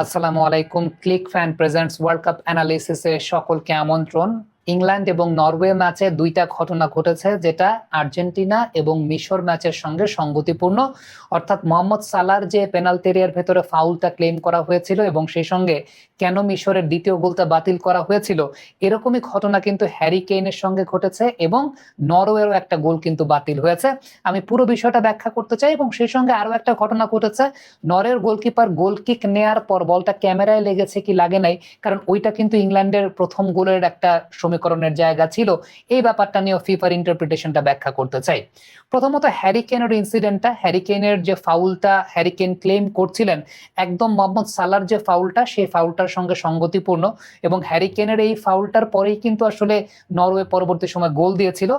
আসসালামু আলাইকুম। Click fan presents world cup অ্যানালিসিসে সকলকে আমন্ত্রণ। ইংল্যান্ড এবং নরওয়ে ম্যাচে দুইটা ঘটনা ঘটেছে, যেটা আর্জেন্টিনা এবং মিশর ম্যাচের সঙ্গে সঙ্গতিপূর্ণ। অর্থাৎ মোহাম্মদ সালার যে পেনাল্টি এরিয়ার ভেতরে ফাউলটা ক্লেম করা হয়েছিল এবং সেই সঙ্গে কেন মিশরের দ্বিতীয় গোলটা বাতিল করা হয়েছিল, এরকমই ঘটনা কিন্তু হ্যারি কেইনের সঙ্গে ঘটেছে এবং নরওয়েরও একটা গোল কিন্তু বাতিল হয়েছে। আমি পুরো বিষয়টা ব্যাখ্যা করতে চাই এবং সেই সঙ্গে আরো একটা ঘটনা ঘটেছে। নরওয়ের গোলকিপার গোল কিক নেয়ার পর বলটা ক্যামেরায় লেগেছে কি লাগে নাই, কারণ ওইটা কিন্তু ইংল্যান্ডের প্রথম গোলের একটা সমীকরণের জায়গা ছিল। এই ব্যাপারটা নিয়ে ফিফার ইন্টারপ্রিটেশনটা ব্যাখ্যা করতে চাই। প্রথমত হ্যারি কেনের ইনসিডেন্টটা, হ্যারি কেনের যে ফাউলটা হ্যারি কেন ক্লেম করছিলেন, একদম মোহাম্মদ সালার যে ফাউলটা সেই ফাউলটার সঙ্গে সঙ্গতিপূর্ণ এবং হ্যারি কেনের এই ফাউলটার পরেই কিন্তু আসলে নরওয়ে পরবর্তী সময় গোল দিয়েছিল।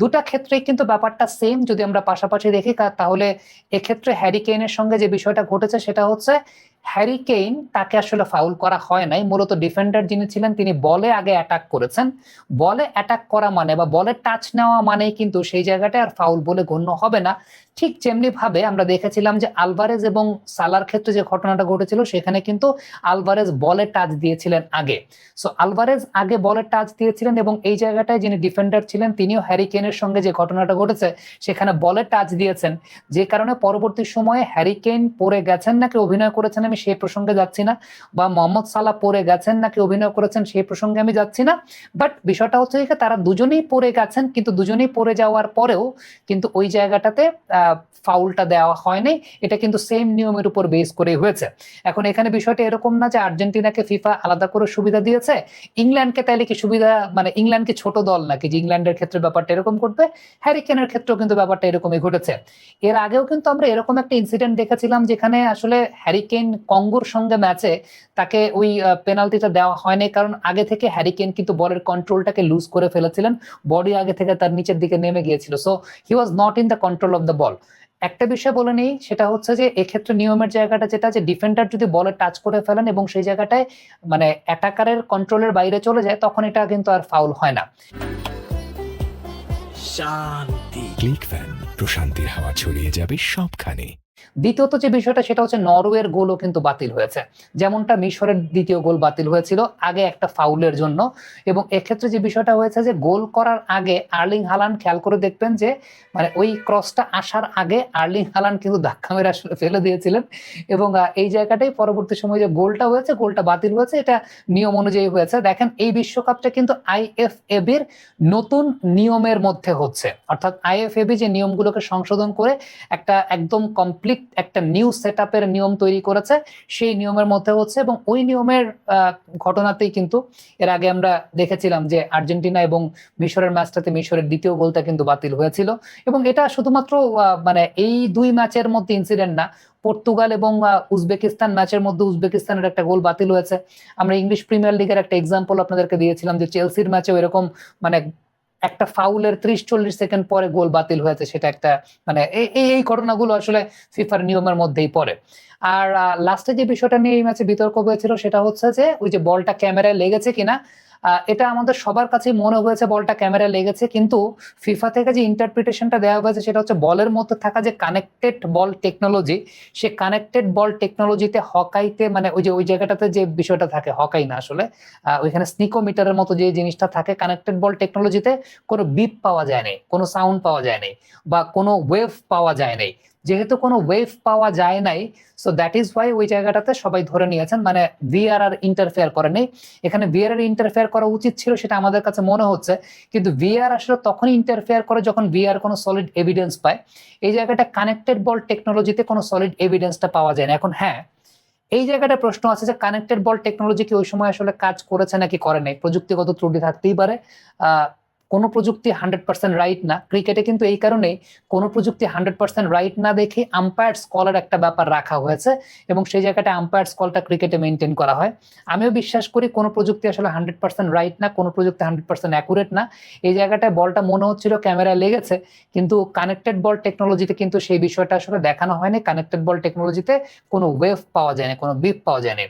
দুটা ক্ষেত্রেই কিন্তু ব্যাপারটা সেম। যদি আমরা পাশাপাশি দেখি তাহলে এক্ষেত্রে হ্যারি কেইনের সঙ্গে যে বিষয়টা ঘটেছে সেটা হচ্ছে হ্যারি কেইন তাকে আসলে ফাউল করা হয় নাই। মূলত ডিফেন্ডার যিনি ছিলেন তিনি বলে আগে অ্যাটাক করেছেন। বলে অ্যাটাক করা মানে বা বলে টাচ নেওয়া মানেই কিন্তু সেই জায়গাটা আর ফাউল বলে গণ্য হবে না। ঠিক যেমনি ভাবে আমরা দেখেছিলাম যে আলভারেজ এবং সালার ক্ষেত্রে যে ঘটনাটা ঘটেছিল, সেখানে কিন্তু আলভারেজ বলে টাচ দিয়েছিলেন আগে। সো আলভারেজ আগে বলে টাচ দিয়েছিলেন এবং এই জায়গাটায় যিনি ডিফেন্ডার ছিলেন তিনিও হ্যারি কেইনের সঙ্গে যে ঘটনাটা ঘটেছে সেখানে বলে টাচ দিয়েছেন, যে কারণে পরবর্তী সময়ে হ্যারি কেইন পড়ে গেছেন নাকি অভিনয় করেছেন আমি সেই প্রসঙ্গে যাচ্ছি না, বা মোহাম্মদ সালাহ পড়ে গেছেন নাকি অভিনয় করেছেন সেই প্রসঙ্গে আমি যাচ্ছি না। বাট বিষয়টা হচ্ছে যে তারা দুজনেই পড়ে গেছেন, কিন্তু দুজনেই পড়ে যাওয়ার পরেও কিন্তু ওই জায়গাটাতে ফাউলটা দেওয়া হয়নি। এটা কিন্তু সেম নিয়মের উপর বেস করে হয়েছে। এখন এখানে বিষয়টা এরকম না যে আর্জেন্টিনাকে ফিফা আলাদা করে সুবিধা দিয়েছে, ইংল্যান্ডকে তাইলে কি সুবিধা, মানে ইংল্যান্ড কি ছোট দল নাকি যে ইংল্যান্ডের ক্ষেত্রে ব্যাপারটা এরকম করবে? হ্যারি কেনের ক্ষেত্রেও কিন্তু ব্যাপারটা এরকমই ঘটেছে। এর আগেও কিন্তু আমরা এরকম একটা ইনসিডেন্ট দেখেছিলাম যেখানে আসলে হ্যারি কেইন কঙ্গোর সঙ্গে ম্যাচে তাকে ওই পেনাল্টিটা দেওয়া হয়নি, কারণ আগে থেকে হ্যারি কেইন কিন্তু বলের কন্ট্রোলটাকে লুজ করে ফেলেছিলেন, বডি আগে থেকে তার নিচের দিকে নেমে গিয়েছিল। So he was not in the control of the ball. একটা বিষয় বলে নেই, সেটা হচ্ছে যে এক্ষেত্রে নিয়মের জায়গাটা যেটা, যে ডিফেন্ডার যদি বলে টাচ করে ফেলেন এবং সেই জায়গাটায় মানে অ্যাটাকারের কন্ট্রোলের বাইরে চলে যায়, তখন এটা কিন্তু আর ফাউল হয় না। শান্তি। ক্লিক ফ্যান, প্রশান্তির হাওয়া ছড়িয়ে যাবে সবখানে। দ্বিতীয়ত যে বিষয়টা সেটা হচ্ছে নরওয়ের গোলও কিন্তু বাতিল হয়েছে, যেমনটা মিশরের দ্বিতীয় গোল বাতিল হয়েছিল আগে একটা ফাউলের জন্য। এবং এক্ষেত্রে যে বিষয়টা হয়েছে যে গোল করার আগে আর্লিং হালান্ড, খেয়াল করে দেখবেন যে মানে ওই ক্রসটা আসার আগে আর্লিং হালান্ড কিন্তু ধাক্কা মেরে আসলে ফেলে দিয়েছিলেন এবং এই জায়গাটাই পরবর্তী সময় যে গোলটা হয়েছে, গোলটা বাতিল হয়েছে, এটা নিয়ম অনুযায়ী হয়েছে। দেখেন এই বিশ্বকাপটা কিন্তু আইএফএবির নতুন নিয়মের মধ্যে হচ্ছে, অর্থাৎ আইএফএবি যে নিয়মগুলোকে সংশোধন করে একটা একদম কমপ্লিট একটা নিউ সেটআপের নিয়ম তৈরি করেছে, সেই নিয়মের মধ্যে হচ্ছে। এবং ওই নিয়মের ঘটনাতেই কিন্তু এর আগে আমরা দেখেছিলাম যে আর্জেন্টিনা এবং মিশরের ম্যাচটাতে মিশরের দ্বিতীয় গোলটা কিন্তু বাতিল হয়েছিল। এবং এটা শুধুমাত্র মানে এই দুই ম্যাচের মধ্যে ইনসিডেন্ট না, পর্তুগাল এবং উজবেকিস্তান ম্যাচের মধ্যে উজবেকিস্তানের একটা গোল বাতিল হয়েছে। আমরা ইংলিশ প্রিমিয়ার লিগের একটা এক্সাম্পল আপনাদেরকে দিয়েছিলাম যে চেলসির ম্যাচেও এরকম মানে একটা ফাউলের 30-40 সেকেন্ড পরে গোল বাতিল হয়েছে। সেটা একটা মানে এই ঘটনাগুলো আসলে ফিফার নিয়মের মধ্যেই পড়ে। আর লাস্টে যে বিষয়টা নিয়ে এই ম্যাচে বিতর্ক হয়েছিল সেটা হচ্ছে যে ওই যে বলটা ক্যামেরায় লেগেছে কিনা। এটা আমাদের সবার কাছে মনে হয়েছে বলটা ক্যামেরায় লেগেছে, কিন্তু ফিফা থেকে যে ইন্টারপ্রিটেশনটা দেওয়া হয়েছে সেটা হচ্ছে বলের মধ্যে থাকা যে কানেক্টেড বল টেকনোলজি, সে কানেক্টেড বল টেকনোলজিতে হকাইতে মানে ওই যে ওই জায়গাটাতে যে বিষয়টা থাকে, হকাই না আসলে ওইখানে স্নিকোমিটারের মতো যে জিনিসটা থাকে কানেক্টেড বল টেকনোলজিতে, কোনো বিপ পাওয়া যায় নাই, কোনো সাউন্ড পাওয়া যায় নাই বা কোনো ওয়েভ পাওয়া যায় নাই। যেহেতু কোনো ওয়েভ পাওয়া যায় নাই, সো দ্যাট ইজ ওয়াই ওই জায়গাটাতে সবাই ধরে নিয়েছেন মানে ভিআর আর ইন্টারফেয়ার করে নেই। এখানে ভিআর এর ইন্টারফেয়ার করা উচিত ছিল সেটা আমাদের কাছে মনে হচ্ছে, কিন্তু ভিআর আসলে তখনই ইন্টারফেয়ার করে যখন ভিআর কোনো সলিড এভিডেন্স পায়। এই জায়গাটা কানেক্টেড বল টেকনোলজিতে কোনো সলিড এভিডেন্সটা পাওয়া যায় না। এখন হ্যাঁ, এই জায়গাটা প্রশ্ন আছে যে কানেক্টেড বল টেকনোলজি কি ওই সময় আসলে কাজ করেছে নাকি করে নাই, প্রযুক্তিগত ত্রুটি থাকতেই পারে। কোনো প্রযুক্তি 100% রাইট না ক্রিকেটে, কিন্তু এই কারণেই কোনো প্রযুক্তি 100% রাইট না দেখে আম্পায়ার স্কলের একটা ব্যাপার রাখা হয়েছে এবং সেই জায়গাটা আম্পায়ার স্কলটা ক্রিকেটে মেনটেন করা হয়। আমিও বিশ্বাস করি কোনো প্রযুক্তি আসলে 100% রাইট না, কোনো প্রযুক্তি 100% অ্যাকুরেট না। এই জায়গাটায় বলটা মনে হচ্ছিল ক্যামেরায় লেগেছে, কিন্তু কানেক্টেড বল টেকনোলজিতে কিন্তু সেই বিষয়টা আসলে দেখানো হয়নি। কানেক্টেড বল টেকনোলজিতে কোনো ওয়েভ পাওয়া যায়নি, কোনো বিপ পাওয়া যায়নি।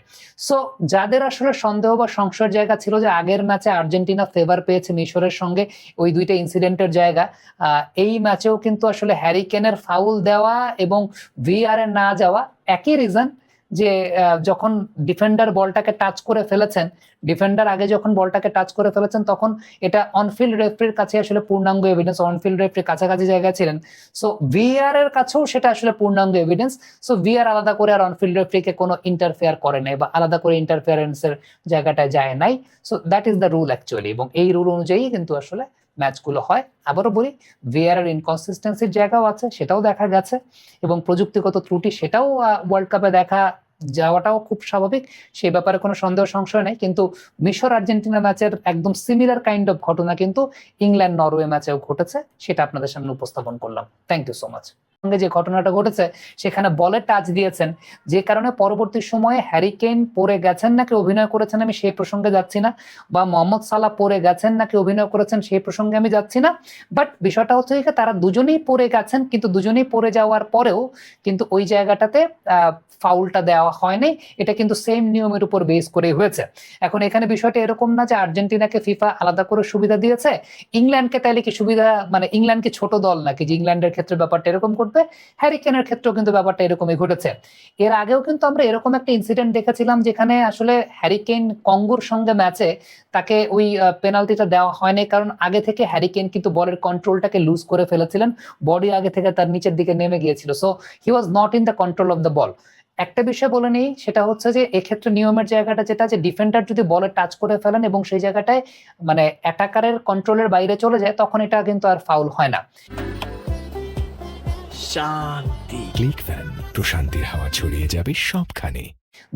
সো যাদের আসলে সন্দেহ বা সংশয়ের জায়গা ছিল যে আগের ম্যাচে আর্জেন্টিনা ফেভার পেয়েছে মিশরের সঙ্গে, ওই দুইটা ইনসিডেন্টের জায়গা, এই ম্যাচেও কিন্তু আসলে হ্যারি কেনের ফাউল দেওয়া এবং ভিআর এ না যাওয়া একই রিজন, যে যখন ডিফেন্ডার বলটাকে টাচ করে ফেলেছেন, ডিফেন্ডার আগে যখন বলটাকে টাচ করে ফেলেছেন তখন এটা অনফিল্ড রেফারির কাছে আসলে পূর্ণাঙ্গ এভিডেন্স, অনফিল্ড রেফারির কাছাকাছি জায়গায় ছিলেন। সো ভিআর এর কাছেও সেটা আসলে পূর্ণাঙ্গ এভিডেন্স। সো ভিআর আলাদা করে আর অনফিল্ড রেফারিকে কোনো ইন্টারফেয়ার করে নাই বা আলাদা করে ইন্টারফেয়ারেন্সের জায়গাটায় যায় নাই। So that is the rule actually, এবং এই রুল অনুযায়ী কিন্তু আসলে ম্যাচগুলো হয়। আবারও বলি, ভিআর এর ইনকনসিস্টেন্সির জায়গাও আছে, সেটাও দেখা গেছে, এবং প্রযুক্তিগত ত্রুটি সেটাও ওয়ার্ল্ড কাপে দেখা যাওয়াটাও খুব স্বাভাবিক, সেই ব্যাপারে কোনো সন্দেহ সংশয় নেই। কিন্তু মিশর আর্জেন্টিনা ম্যাচের একদম সিমিলার কাইন্ড অফ ঘটনা কিন্তু ইংল্যান্ড নরওয়ে ম্যাচেও ঘটেছে, সেটা আপনাদের সামনে উপস্থাপন করলাম। Thank you so much. সঙ্গে যে ঘটনাটা ঘটেছে সেখানে বলে টাচ দিয়েছেন, যে কারণে পরবর্তী সময়ে হ্যারি কেইন পড়ে গেছেন নাকি অভিনয় করেছেন আমি সেই প্রসঙ্গে যাচ্ছি না, বা মোহাম্মদ সালাহ পড়ে গেছেন নাকি অভিনয় করেছেন সেই প্রসঙ্গে আমি যাচ্ছি না। বাট বিষয়টা হচ্ছে যে তারা দুজনেই পড়ে গেছেন, কিন্তু দুজনেই পড়ে যাওয়ার পরেও কিন্তু ওই জায়গাটাতে ফাউলটা দেওয়া হয়নি। এটা কিন্তু সেম নিয়মের উপর বেস করে হয়েছে। এখন এখানে বিষয়টা এরকম না যে আর্জেন্টিনাকে ফিফা আলাদা করে সুবিধা দিয়েছে, ইংল্যান্ডকে তাইলে কি সুবিধা, মানে ইংল্যান্ড কি ছোট দল নাকি যে ইংল্যান্ডের ক্ষেত্রে ব্যাপারটা এরকম করবে? হ্যারি কেনের ক্ষেত্রেও কিন্তু ব্যাপারটা এরকমই ঘটেছে। এর আগেও কিন্তু আমরা এরকম একটা ইনসিডেন্ট দেখেছিলাম যেখানে আসলে হ্যারি কেন কঙ্গোর সঙ্গে ম্যাচে তাকে ওই পেনাল্টিটা দেওয়া হয়নি, কারণ আগে থেকে হ্যারি কেন কিন্তু বলের কন্ট্রোলটাকে লুজ করে ফেলেছিলেন, বডি আগে থেকে তার নিচের দিকে নেমে গিয়েছিল। So he was not in the control of the ball. একটা বিষয় বলে নেই, সেটা হচ্ছে যে এক্ষেত্রে নিয়মের জায়গাটা যেটা, যে ডিফেন্ডার যদি বলে টাচ করে ফেলেন এবং সেই জায়গাটায় মানে অ্যাটাকারের কন্ট্রোলের বাইরে চলে যায়, তখন এটা কিন্তু আর ফাউল হয় না। শান্তি। ক্লিক ফ্যান, প্রশান্তির হাওয়া ছড়িয়ে যাবে সবখানে।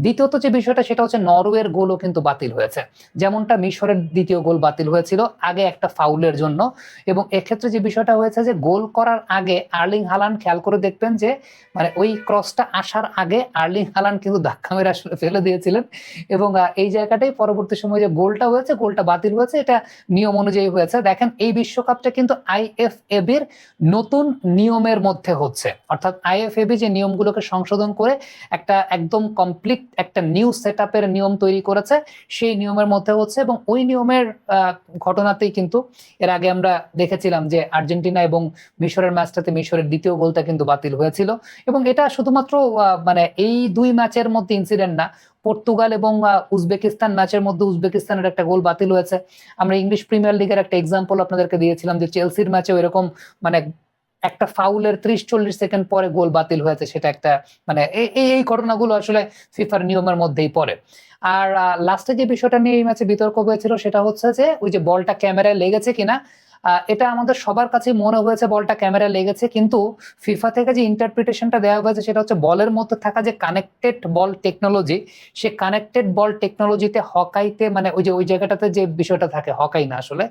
দ্বিতীয়ত যে বিষয়টা সেটা হচ্ছে নরওয়ের গোলও কিন্তু বাতিল হয়েছে, যেমনটা মিশরের দ্বিতীয় গোল বাতিল হয়েছিল আগে একটা ফাউলের জন্য। এবং এক্ষেত্রে যে বিষয়টা হয়েছে যে গোল করার আগে আর্লিং হালান্ড, খেয়াল করে দেখবেন যে মানে ওই ক্রসটা আসার আগে আর্লিং হালান্ড কিন্তু ধাক্কা মেরে আসলে ফেলে দিয়েছিলেন, এবং এই জায়গাটাই পরবর্তী সময় যে গোলটা হয়েছে, গোলটা বাতিল হয়েছে, এটা নিয়ম অনুযায়ী হয়েছে। দেখেন এই বিশ্বকাপটা কিন্তু আইএফএবির নতুন নিয়মের মধ্যে হচ্ছে, অর্থাৎ আইএফএবি যে নিয়মগুলোকে সংশোধন করে একটা একদম কমপ্লিট একটা নিউ সেটআপের নিয়ম তৈরি করেছে, সেই নিয়মের মধ্যে হচ্ছে। এবং ওই নিয়মের ঘটনাতেই কিন্তু এর আগে আমরা দেখেছিলাম যে আর্জেন্টিনা এবং মিশরের ম্যাচটাতে মিশরের দ্বিতীয় গোলটা কিন্তু বাতিল হয়েছিল। এবং এটা শুধুমাত্র মানে এই দুই ম্যাচের মধ্যে ইনসিডেন্ট না, পর্তুগাল এবং উজবেকিস্তান ম্যাচের মধ্যে উজবেকিস্তানের একটা গোল বাতিল হয়েছে। আমরা ইংলিশ প্রিমিয়ার লিগের একটা এক্সাম্পল আপনাদেরকে দিয়েছিলাম যে চেলসির ম্যাচেও এরকম মানে একটা ফাউলের 30-40 সেকেন্ড পরে গোল বাতিল হয়েছে, সেটা একটা মানে এই ঘটনাগুলো আসলে ফিফার নিয়মের মধ্যেই পড়ে। আর লাস্টে যে বিষয়টা নিয়ে এই ম্যাচে বিতর্ক হয়েছিল সেটা হচ্ছে যে ওই যে বলটা ক্যামেরায় লেগেছে কিনা, এটা আমাদের সবার কাছে মনে হয়েছে বলটা ক্যামেরায় লেগেছে, কিন্তু ফিফা থেকে যে ইন্টারপ্রিটেশনটা দেওয়া হয়েছে সেটা হচ্ছে বলের মধ্যে থাকা যে কানেক্টেড বল টেকনোলজি, সে কানেক্টেড বল টেকনোলজিতে হকাইতে মানে ওই যে ওই জায়গাটাতে যে বিষয়টা থাকে, হকাই না আসলে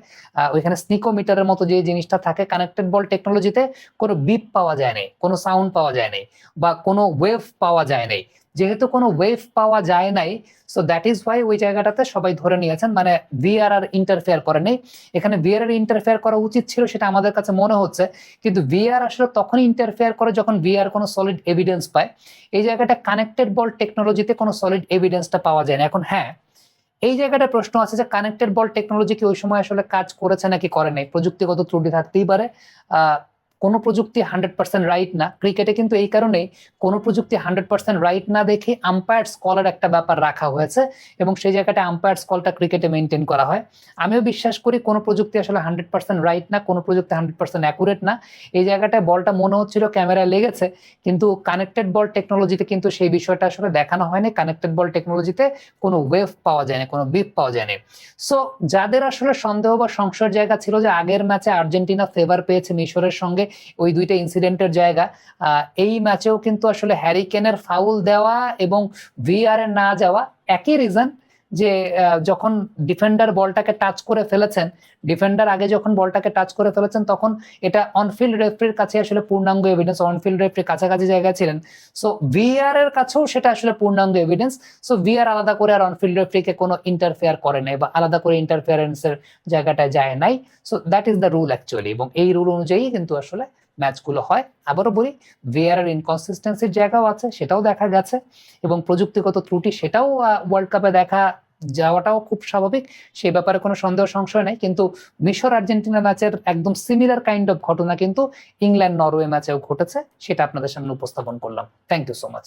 ওইখানে স্নিকোমিটারের মতো যে জিনিসটা থাকে, কানেক্টেড বল টেকনোলজিতে কোনো বিপ পাওয়া যায় নাই, কোনো সাউন্ড পাওয়া যায় নাই, বা কোনো ওয়েভ পাওয়া যায় নাই। যেহেতু কোনো ওয়েভ পাওয়া যায় নাই, সো দ্যাট ইজ ওয়াই ওই জায়গাটাতে সবাই ধরে নিয়েছেন মানে ভিআর আর ইন্টারফেয়ার করে নেই। এখানে ভিআর এর ইন্টারফেয়ার করা উচিত ছিল সেটা আমাদের কাছে মনে হচ্ছে, কিন্তু ভিআর আসলে তখনই ইন্টারফেয়ার করে যখন ভিআর কোনো সলিড এভিডেন্স পায়। এই জায়গাটা কানেক্টেড বল টেকনোলজিতে কোনো সলিড এভিডেন্সটা পাওয়া যায় না। এখন হ্যাঁ, এই জায়গাটা প্রশ্ন আছে যে কানেক্টেড বল টেকনোলজি কি ওই সময় আসলে কাজ করেছে নাকি করে নাই, প্রযুক্তিগত ত্রুটি থাকতেই পারে। কোনো প্রযুক্তি 100% রাইট না ক্রিকেটে, কিন্তু এই কারণেই কোনো প্রযুক্তি 100% রাইট না দেখে আম্পায়ার্স কলের একটা ব্যাপার রাখা হয়েছে, এবং সেই জায়গাটা আম্পায়ার্স কলটা ক্রিকেটে মেনটেন করা হয়। আমিও বিশ্বাস করি কোনো প্রযুক্তি আসলে 100% রাইট না, কোনো প্রযুক্তি 100% অ্যাকুরেট না। এই জায়গাটায় বলটা মনে হচ্ছিল ক্যামেরায় লেগেছে, কিন্তু কানেক্টেড বল টেকনোলজিতে কিন্তু সেই বিষয়টা আসলে দেখানো হয়নি। কানেক্টেড বল টেকনোলজিতে কোনো ওয়েভ পাওয়া যায়নি, কোনো বিপ পাওয়া যায়নি। সো যাদের আসলে সন্দেহ বা সংশয়ের জায়গা ছিল যে আগের ম্যাচে আর্জেন্টিনা ফেভার পেয়েছে মিশরের সঙ্গে, ওই দুইটা ইনসিডেন্টের জায়গা, এই ম্যাচেও কিন্তু আসলে হ্যারি কেনের ফাউল দেওয়া এবং ভিআর এ না যাওয়া একই রিজন, যে যখন ডিফেন্ডার বলটাকে টাচ করে ফেলেছেন, ডিফেন্ডার আগে যখন বলটাকে টাচ করে ফেলেছেন তখন এটা অনফিল্ড রেফারির কাছে আসলে পূর্ণাঙ্গ এভিডেন্স, অনফিল্ড রেফারির কাছাকাছি জায়গায় ছিলেন। সো ভিআর এর কাছেও সেটা আসলে পূর্ণাঙ্গ এভিডেন্স। সো ভিআর আলাদা করে আর অনফিল্ড রেফারিকে কোনো ইন্টারফেয়ার করে নাই বা আলাদা করে ইন্টারফেয়ারেন্সের জায়গাটায় যায় নাই। So that is the rule actually, এবং এই রুল অনুযায়ী কিন্তু আসলে ম্যাচগুলো হয়। আবারও বলি, ভিআর এর ইনকনসিস্টেন্সির জায়গাও আছে, সেটাও দেখা গেছে, এবং প্রযুক্তিগত ত্রুটি সেটাও ওয়ার্ল্ড কাপে দেখা যাওয়াটাও খুব স্বাভাবিক, সেই ব্যাপারে কোনো সন্দেহ সংশয় নেই। কিন্তু মিশর আর্জেন্টিনা ম্যাচের একদম সিমিলার কাইন্ড অফ ঘটনা কিন্তু ইংল্যান্ড নরওয়ে ম্যাচেও ঘটেছে, সেটা আপনাদের সামনে উপস্থাপন করলাম। Thank you so much.